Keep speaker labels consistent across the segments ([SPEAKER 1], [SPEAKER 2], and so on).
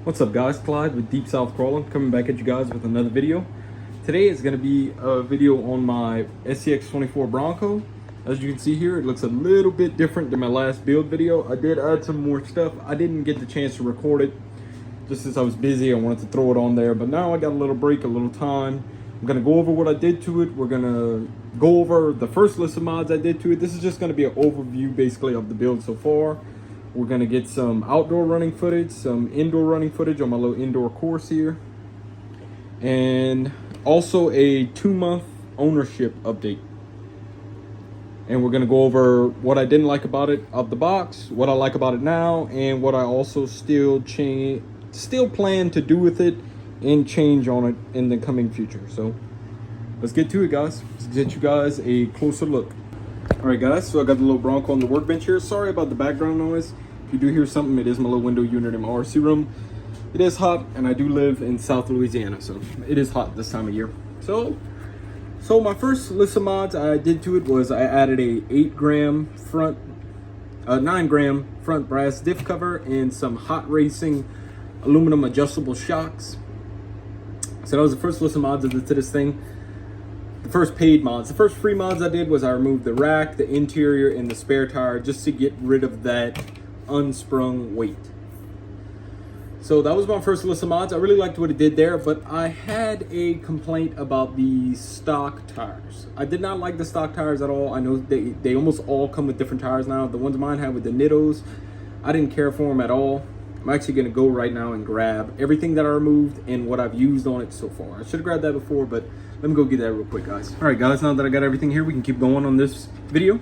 [SPEAKER 1] What's up guys, Clyde with Deep South Crawling, coming back at you guys with another video. Today is going to be a video on my SCX24 Bronco. As you can see here, it looks a little bit different than my last build video. I did add some more stuff. I didn't get the chance to record it just since I was busy. I wanted to throw it on there, but now I got a little break, a little time. I'm going to go over what I did to it. We're going to go over the first list of mods I did to it. This is just going to be an overview basically of the build so far. We're going to get some outdoor running footage, some indoor running footage on my little indoor course here, and also a 2-month ownership update. And we're going to go over what I didn't like about it out the box, what I like about it now, and what I also still plan to do with it and change on it in the coming future. So let's get to it, guys. Let's get you guys a closer look. All right, guys, so I got the little Bronco on the workbench here. Sorry about the background noise. If you do hear something, it is my little window unit in my RC room. It is hot, and I do live in South Louisiana, so it is hot this time of year. So my first list of mods I did to it was I added a 9 gram front brass diff cover and some hot racing aluminum adjustable shocks. So that was the first list of mods I did to this thing. The first paid mods. The first free mods I did was I removed the rack, the interior, and the spare tire just to get rid of that unsprung weight. So that was my first list of mods. I really liked what it did there, but I had a complaint about the stock tires. I did not like the stock tires at all. I know they almost all come with different tires now. The ones mine had with the Nittos, I didn't care for them at all. I'm actually going to go right now and grab everything that I removed and what I've used on it so far. I should have grabbed that before, but let me go get that real quick, guys. All right, guys, now that I got everything here, we can keep going on this video.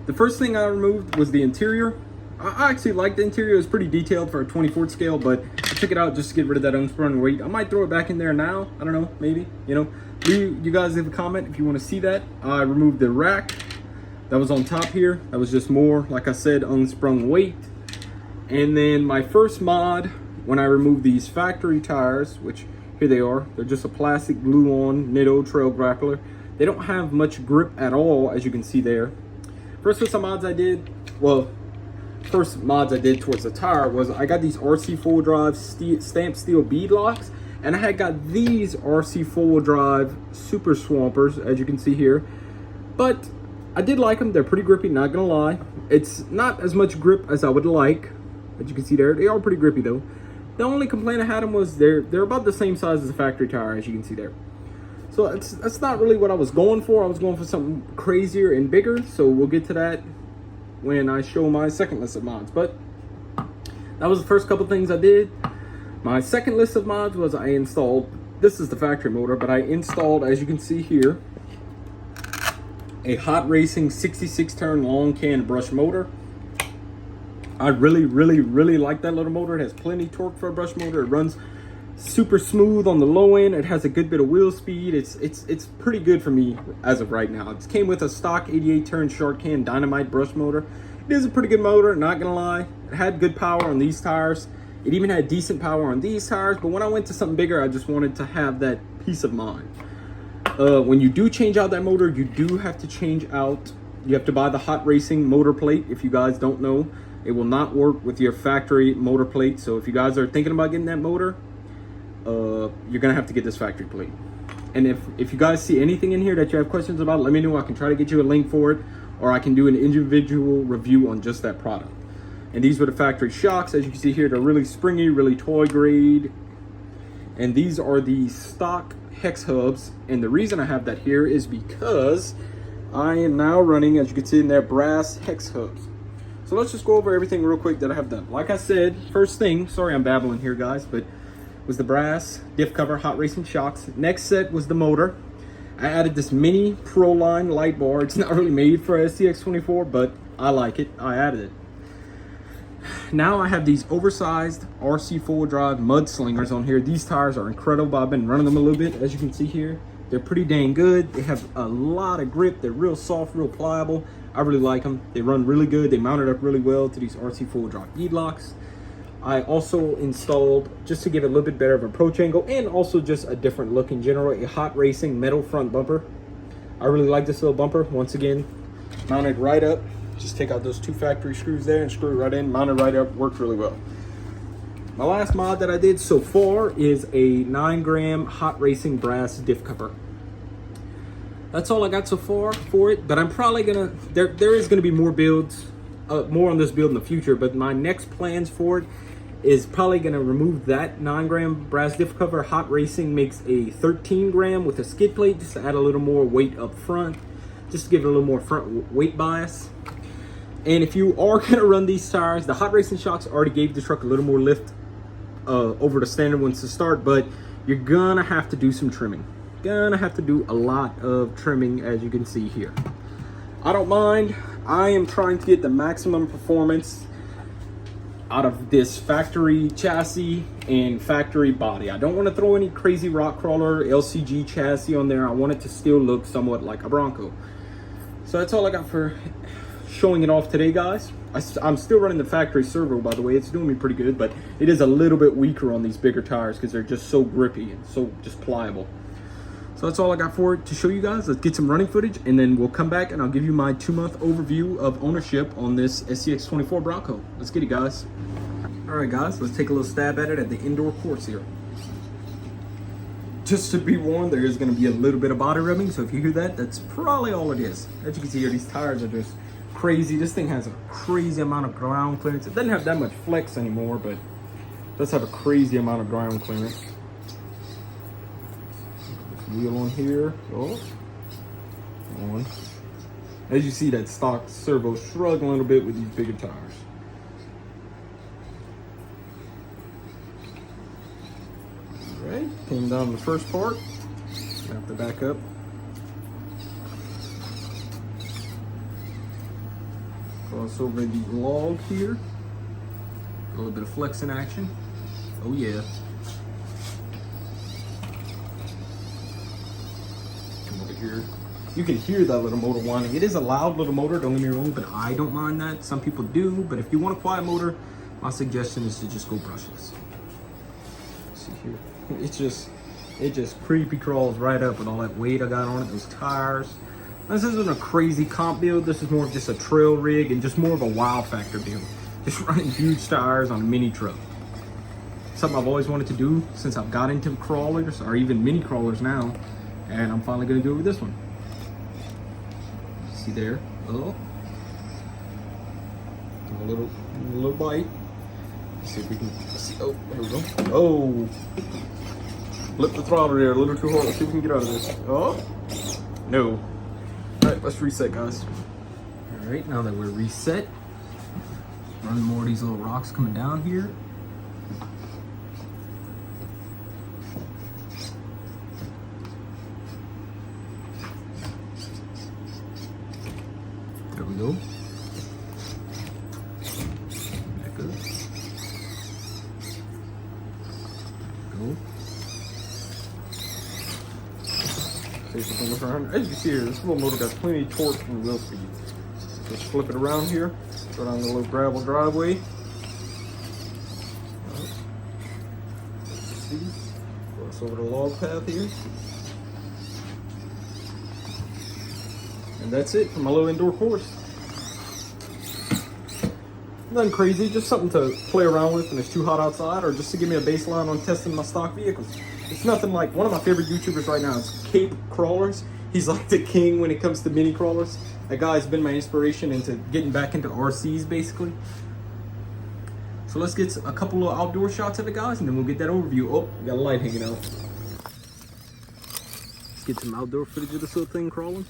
[SPEAKER 1] The first thing I removed was the interior. I actually like the interior. It's pretty detailed for a 24th scale, but I took it out just to get rid of that unsprung weight. I might throw it back in there now. I don't know, maybe, you know. You guys leave a comment if you want to see that. I removed the rack that was on top here. That was just more, like I said, unsprung weight. And then my first mod, when I removed these factory tires, which here they are, they're just a plastic glue-on Nitto trail grappler. They don't have much grip at all, as you can see there. First mods I did towards the tire was I got these RC four-wheel drive stamped steel bead locks, and I had got these RC four-wheel drive super swampers, as you can see here. But I did like them. They're pretty grippy, not gonna lie. It's not as much grip as I would like, as you can see there. They are pretty grippy though. The only complaint I had them was they're about the same size as a factory tire, as you can see there. So that's not really what I was going for. I was going for something crazier and bigger, so we'll get to that when I show my second list of mods. But that was the first couple things I did. My second list of mods was I installed, this is the factory motor, but I installed, as you can see here, a hot racing 66 turn long can brush motor. I really like that little motor. It has plenty torque for a brush motor. It runs super smooth on the low end. It has a good bit of wheel speed. It's pretty good for me as of right now. It came with a stock 88 turn short can dynamite brush motor. It is a pretty good motor, not gonna lie. It had good power on these tires. It even had decent power on these tires, but when I went to something bigger, I just wanted to have that peace of mind. When you do change out that motor, you do have to you have to buy the hot racing motor plate. If you guys don't know, it will not work with your factory motor plate. So if you guys are thinking about getting that motor, you're gonna have to get this factory plate. And if you guys see anything in here that you have questions about, let me know. I can try to get you a link for it, or I can do an individual review on just that product. And these were the factory shocks. As you can see here, they're really springy, really toy grade. And these are the stock hex hubs. And the reason I have that here is because I am now running, as you can see in there, brass hex hubs. So let's just go over everything real quick that I have done. Like I said, first thing, sorry I'm babbling here guys, but was the brass diff cover hot racing shocks. Next set was the motor. I added this mini Proline light bar. It's not really made for SCX24, but I like it. I added it. Now I have these oversized RC four-wheel drive mudslingers on here. These tires are incredible. I've been running them a little bit, as you can see here. They're pretty dang good. They have a lot of grip. They're real soft, real pliable. I really like them. They run really good. They mounted up really well to these RC four-wheel drive bead locks. I also installed, just to give it a little bit better of an approach angle and also just a different look in general, a hot racing metal front bumper. I really like this little bumper. Once again, mounted right up. Just take out those 2 factory screws there and screw it right in, mount it right up, worked really well. my last mod that I did so far is a 9-gram hot racing brass diff cover. That's all I got so far for it, but I'm probably gonna, there is gonna be more builds, more on this build in the future, but my next plans for it is probably gonna remove that 9-gram brass diff cover. Hot racing makes a 13-gram with a skid plate, just to add a little more weight up front, just to give it a little more front weight bias. And if you are gonna run these tires, the hot racing shocks already gave the truck a little more lift over the standard ones to start, but you're gonna have to do some trimming. Gonna have to do a lot of trimming, as you can see here. I don't mind. I am trying to get the maximum performance out of this factory chassis and factory body. I don't want to throw any crazy rock crawler LCG chassis on there. I want it to still look somewhat like a Bronco. So that's all I got for showing it off today, guys. I'm still running the factory servo, by the way. It's doing me pretty good, but it is a little bit weaker on these bigger tires because they're just so grippy and so just pliable. So that's all I got for it to show you guys. Let's get some running footage, and then we'll come back and I'll give you my 2-month overview of ownership on this SCX24 Bronco. Let's get it, guys. All right, guys, let's take a little stab at it at the indoor course here. Just to be warned, there is going to be a little bit of body rubbing, so if you hear that, that's probably all it is. As you can see here, these tires are just crazy. This thing has a crazy amount of ground clearance. It doesn't have that much flex anymore, but it does have a crazy amount of ground clearance. Wheel on here. Oh, on. As you see, that stock servo struggling a little bit with these bigger tires. All right, came down the first part. Have to back up. Cross over the log here. A little bit of flex in action. Oh yeah. Here. You can hear that little motor whining. It is a loud little motor, don't get me wrong, but I don't mind that. Some people do, but if you want a quiet motor, my suggestion is to just go brushless. See here, it just creepy crawls right up with all that weight I got on it, those tires. This isn't a crazy comp build. This is more of just a trail rig and just more of a wow factor build. Just running huge tires on a mini truck. Something I've always wanted to do since I've got into crawlers, or even mini crawlers now. And I'm finally gonna do it with this one. See there? Oh, a little bite. Let's see if we can see. Oh, there we go. Oh, flip the throttle there a little too hard. Let's see if we can get out of this. Oh, no. All right, let's reset, guys. All right, now that we're reset, run more of these little rocks coming down here. There we go. Back up. Go. See if we can look around. As you can see here, this little motor got plenty of torque and wheel speed. Just flip it around here. Go down the little gravel driveway. See? Cross over the log path here. And that's it for my little indoor course. Nothing crazy, just something to play around with when it's too hot outside, or just to give me a baseline on testing my stock vehicles. It's nothing like, one of my favorite YouTubers right now is Cape Crawlers. He's like the king when it comes to mini crawlers. That guy's been my inspiration into getting back into RCs, basically. So let's get a couple of outdoor shots of it, guys, and then we'll get that overview. Oh, we got a light hanging out. Let's get some outdoor footage of this little thing crawling.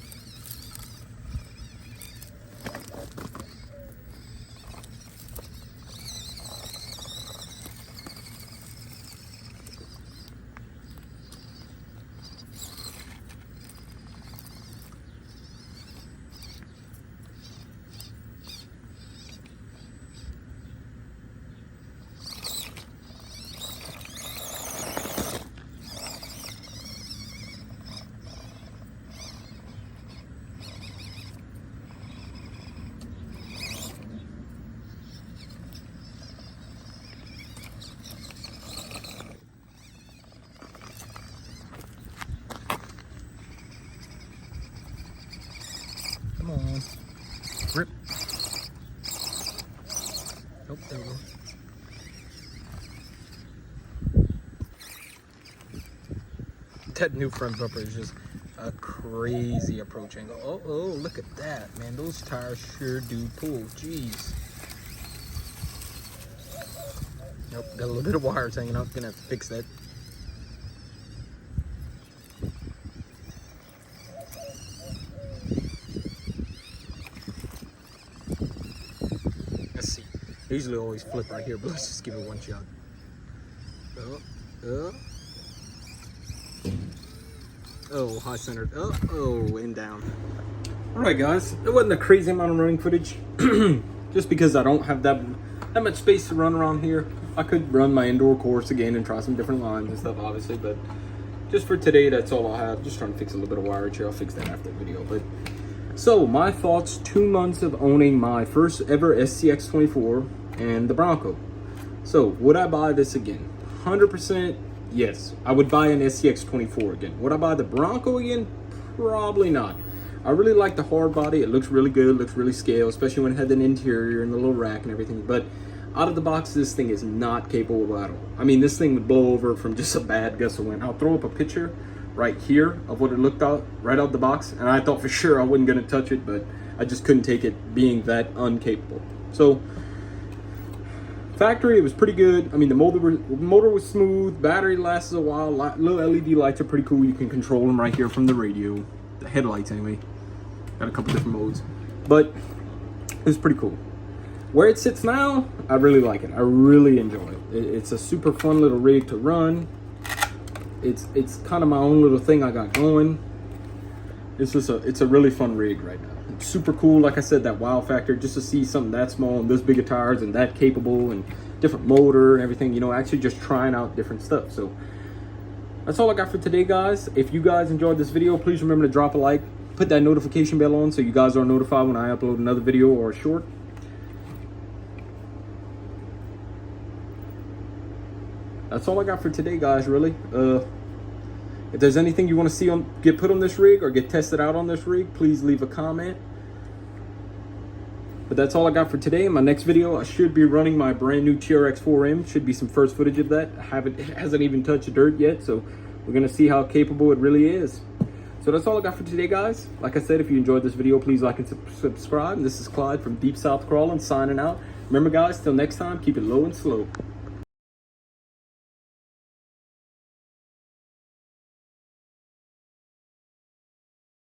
[SPEAKER 1] Come on. Grip. Oh, there we go. that new front bumper is just a crazy approach angle. Oh, look at that, man. Those tires sure do pull. Jeez. Nope, got a little bit of wires hanging out. Gonna have to fix that. Let's see. I usually always flip right here, but let's just give it one shot. Oh, high centered. And down. Alright guys, it wasn't a crazy amount of running footage. Just because I don't have that much space to run around here. I could run my indoor course again and try some different lines and stuff, obviously, but just for today, that's all I have. Just trying to fix a little bit of wire here. I'll fix that after the video. But so my thoughts: 2 months of owning my first ever SCX24 and the Bronco. So would I buy this again? 100% yes. I would buy an SCX24 again. Would I buy the Bronco again? Probably not. I really like the hard body. It looks really good. It looks really scale, especially when it had an interior and the little rack and everything. But out of the box, this thing is not capable at all. I mean, this thing would blow over from just a bad gust of wind. I'll throw up a picture right here of what it looked out right out the box, and I thought for sure I wasn't going to touch it, but I just couldn't take it being that incapable. So factory, it was pretty good. I mean, the motor was smooth. Battery lasts a while. Little LED lights are pretty cool. You can control them right here from the radio. The headlights, anyway. Got a couple different modes, but it was pretty cool. Where it sits now, I really like it. I really enjoy it. It's a super fun little rig to run. It's kind of my own little thing I got going. It's a really fun rig right now. It's super cool. Like I said, that wow factor, just to see something that small and this big of tires and that capable and different motor and everything, you know, actually just trying out different stuff. So that's all I got for today, guys. If you guys enjoyed this video, please remember to drop a like, put that notification bell on so you guys are notified when I upload another video or a short. That's all I got for today, guys, really. If there's anything you want to see get put on this rig or get tested out on this rig, please leave a comment. But that's all I got for today. In my next video, I should be running my brand new TRX4m. Should be some first footage of that. It hasn't even touched dirt yet, so we're gonna see how capable it really is. So that's all I got for today, guys. Like I said, if you enjoyed this video, please like and subscribe. And this is Clyde from Deep South Crawling signing out. Remember, guys, till next time, keep it low and slow.